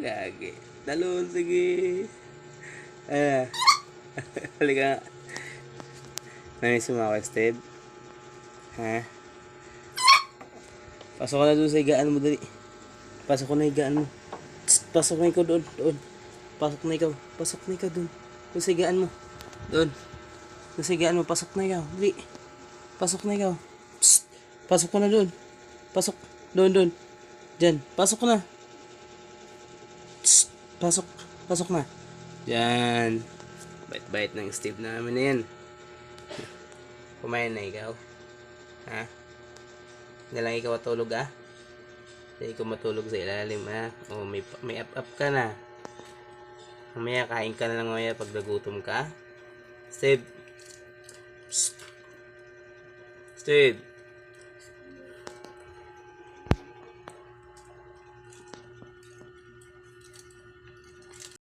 Gagi. Talon, sige. Ah. Halika. Namiss mo ako, Steve? Ha? Pasok ka na doon sa higaan mo, dali. Pasok ko na higaan mo. Pasok na ikaw doon. Pasok na ikaw. Pasok na ikaw doon. Doon sa higaan mo. Doon. Doon sa higaan mo. Pasok na ikaw. Dali. Pasok na ikaw. Psst. Pasok ko na doon. Pasok. Doon. Diyan. Pasok ko na. Psst. Pasok. Pasok na. Diyan. Bait-bait ng Steve namin na yan. Kumain na ikaw. Ha? Hindi lang ikaw matulog, ah? Hindi ikaw matulog sa ilalim, ha? O, may up ka na. Mamaya kain ka na lang mamaya pag nagutom ka. Steve. Psst. Steve.